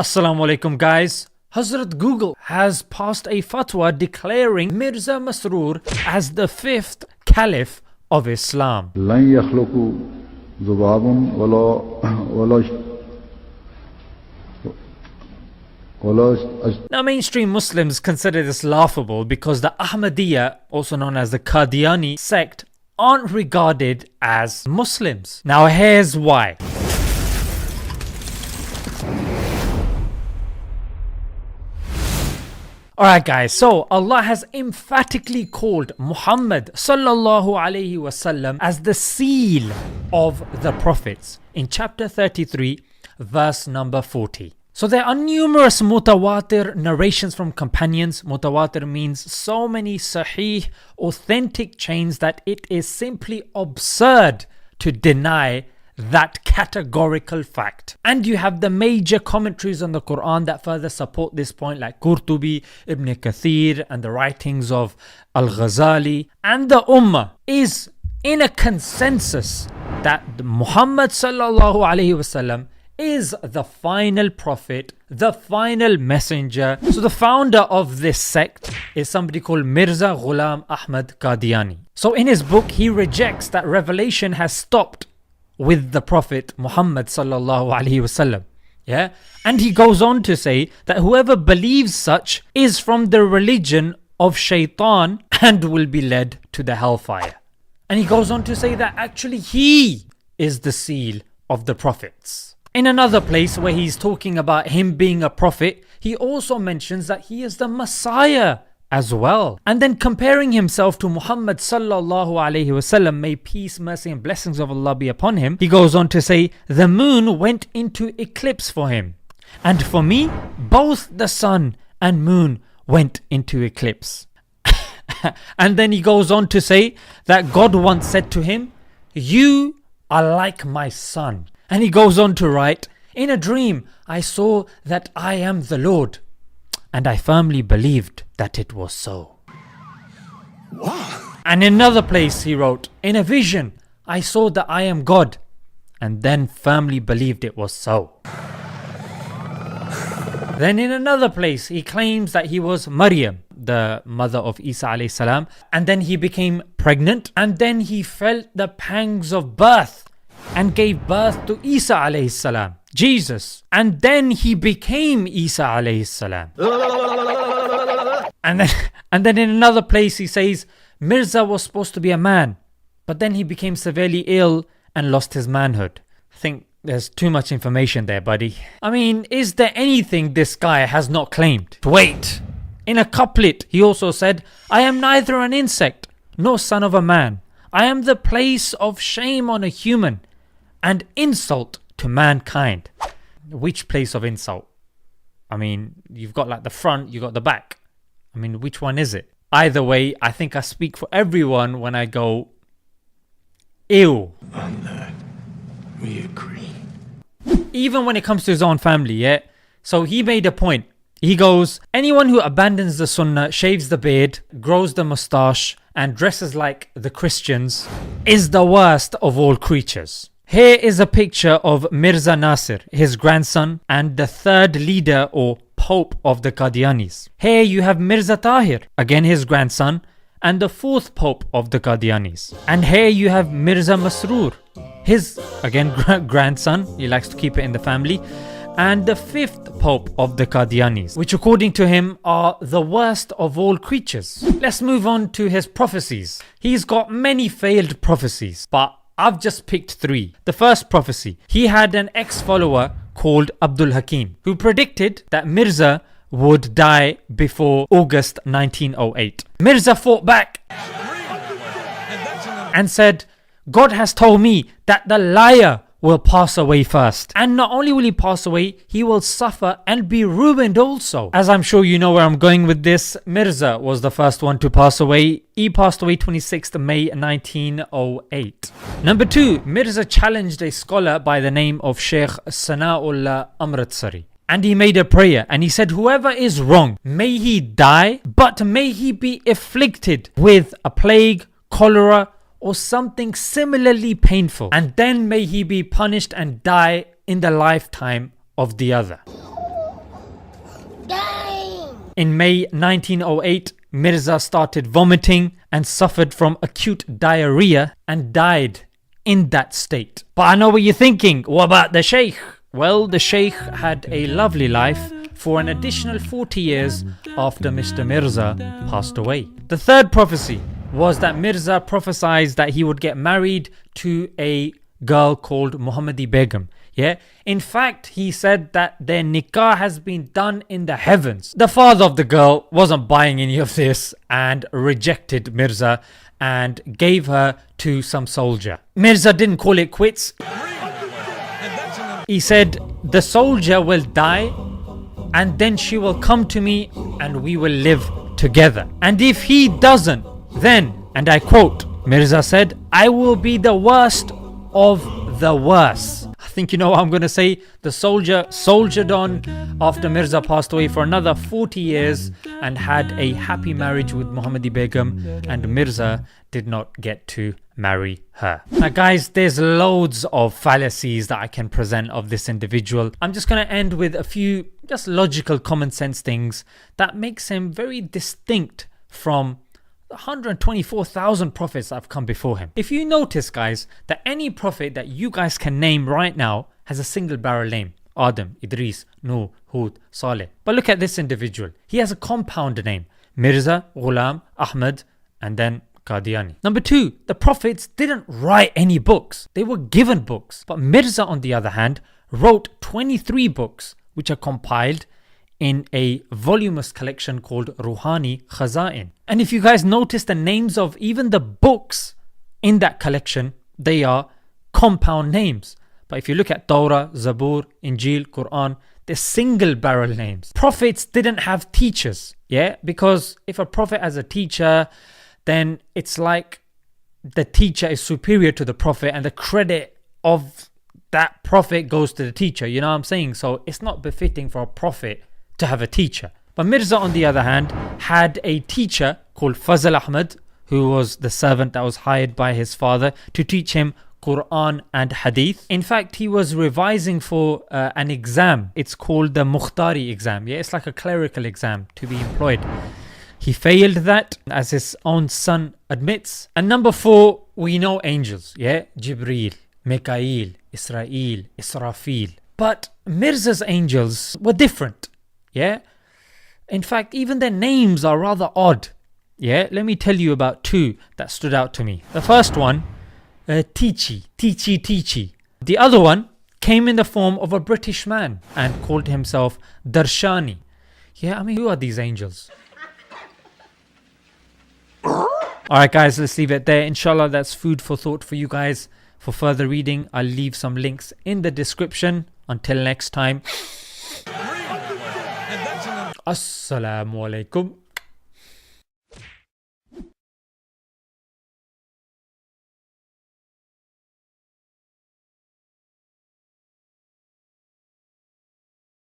Assalamu alaikum guys. Hazrat Google has passed a fatwa declaring Mirza Masroor as the 5th Caliph of Islam. Now mainstream Muslims consider this laughable because the Ahmadiyya, also known as the Qadiani sect, aren't regarded as Muslims. Now here's why. Alright guys, so Allah has emphatically called Muhammad sallallahu alaihi wasallam as the seal of the prophets in chapter 33 verse number 40. So there are numerous mutawatir narrations from companions. Mutawatir means so many sahih, authentic chains that it is simply absurd to deny that categorical fact. And you have the major commentaries on the Quran that further support this point, like Qurtubi, Ibn Kathir, and the writings of Al-Ghazali. And the Ummah is in a consensus that Muhammad sallallahu alaihi wasallam is the final prophet, the final messenger. So the founder of this sect is somebody called Mirza Ghulam Ahmad Qadiani. So in his book he rejects that revelation has stopped with the Prophet Muhammad sallallahu alaihi wasallam. Yeah, and he goes on to say that whoever believes such is from the religion of Shaitan and will be led to the hellfire. And he goes on to say that actually he is the seal of the prophets. In another place where he's talking about him being a prophet, he also mentions that he is the Messiah as well. And then comparing himself to Muhammad sallallahu alaihi wasallam, may peace, mercy and blessings of Allah be upon him, he goes on to say, the moon went into eclipse for him, and for me both the sun and moon went into eclipse. And then he goes on to say that God once said to him, you are like my son. And he goes on to write, in a dream I saw that I am the Lord, and I firmly believed that it was so. Wow. And in another place he wrote, in a vision I saw that I am God, and then firmly believed it was so. Then in another place he claims that he was Maryam, the mother of Isa alayhi salam, and then he became pregnant, and then he felt the pangs of birth and gave birth to Isa alayhi salam, Jesus, and then he became Isa alayhi salam. And then in another place he says Mirza was supposed to be a man, but then he became severely ill and lost his manhood. I think there's too much information there, buddy. I mean, is there anything this guy has not claimed? Wait, in a couplet he also said, I am neither an insect nor son of a man. I am the place of shame on a human and insult to mankind. Which place of insult? I mean, you've got like the front, you got the back. I mean, which one is it? Either way, I think I speak for everyone when I go, ew. On that, we agree. Even when it comes to his own family, yeah? So he made a point. He goes, anyone who abandons the sunnah, shaves the beard, grows the moustache, and dresses like the Christians is the worst of all creatures. Here is a picture of Mirza Nasir, his grandson, and the third leader or Pope of the Qadianis. Here you have Mirza Tahir, again his grandson, and the fourth Pope of the Qadianis. And here you have Mirza Masroor, his again grandson, he likes to keep it in the family, and the fifth Pope of the Qadianis, which according to him are the worst of all creatures. Let's move on to his prophecies. He's got many failed prophecies, but I've just picked 3. The first prophecy, he had an ex-follower called Abdul Hakim who predicted that Mirza would die before August 1908. Mirza fought back and said, God has told me that the liar will pass away first, and not only will he pass away, he will suffer and be ruined also. As I'm sure you know where I'm going with this, Mirza was the first one to pass away. He passed away 26th May 1908. Number 2, Mirza challenged a scholar by the name of Sheikh Sana'ullah Amritsari, and he made a prayer and he said, whoever is wrong, may he die, but may he be afflicted with a plague, cholera, or something similarly painful, and then may he be punished and die in the lifetime of the other. In May 1908, Mirza started vomiting and suffered from acute diarrhea and died in that state. But I know what you're thinking, what about the Shaykh? Well, the Shaykh had a lovely life for an additional 40 years after Mr. Mirza passed away. The third prophecy was that Mirza prophesied that he would get married to a girl called Muhammadi Begum. Yeah, in fact, he said that their nikah has been done in the heavens. The father of the girl wasn't buying any of this and rejected Mirza and gave her to some soldier. Mirza didn't call it quits. He said, the soldier will die and then she will come to me and we will live together. And if he doesn't, then, and I quote, Mirza said, I will be the worst of the worst. I think you know what I'm going to say. The soldier soldiered on after Mirza passed away for another 40 years and had a happy marriage with Muhammadi Begum, and Mirza did not get to marry her. Now guys, there's loads of fallacies that I can present of this individual. I'm just going to end with a few just logical common sense things that makes him very distinct from 124,000 prophets that have come before him. If you notice guys, that any prophet that you guys can name right now has a single barrel name: Adam, Idris, Nuh, Hud, Saleh. But look at this individual. He has a compound name: Mirza, Ghulam, Ahmad, and then Qadiani. Number two, the prophets didn't write any books. They were given books. But Mirza, on the other hand, wrote 23 books which are compiled in a voluminous collection called Ruhani Khaza'in. And if you guys notice the names of even the books in that collection, they are compound names. But if you look at Torah, Zabur, Injil, Quran, they're single barrel names. Prophets didn't have teachers, yeah? Because if a prophet has a teacher, then it's like the teacher is superior to the prophet and the credit of that prophet goes to the teacher, you know what I'm saying? So it's not befitting for a prophet to have a teacher. But Mirza, on the other hand, had a teacher called Fazl Ahmad, who was the servant that was hired by his father to teach him Quran and Hadith. In fact, he was revising for an exam. It's called the Mukhtari exam. Yeah, it's like a clerical exam to be employed. He failed that, as his own son admits. And number four, we know angels. Yeah, Jibreel, Mikael, Israel, Israfil. But Mirza's angels were different. Yeah, in fact, even their names are rather odd. Yeah, let me tell you about two that stood out to me. The first one, Tichi. The other one came in the form of a British man and called himself Darshani. Yeah, I mean, who are these angels? Alright guys, let's leave it there. Inshallah, that's food for thought for you guys. For further reading, I'll leave some links in the description. Until next time. Assalamu alaikum.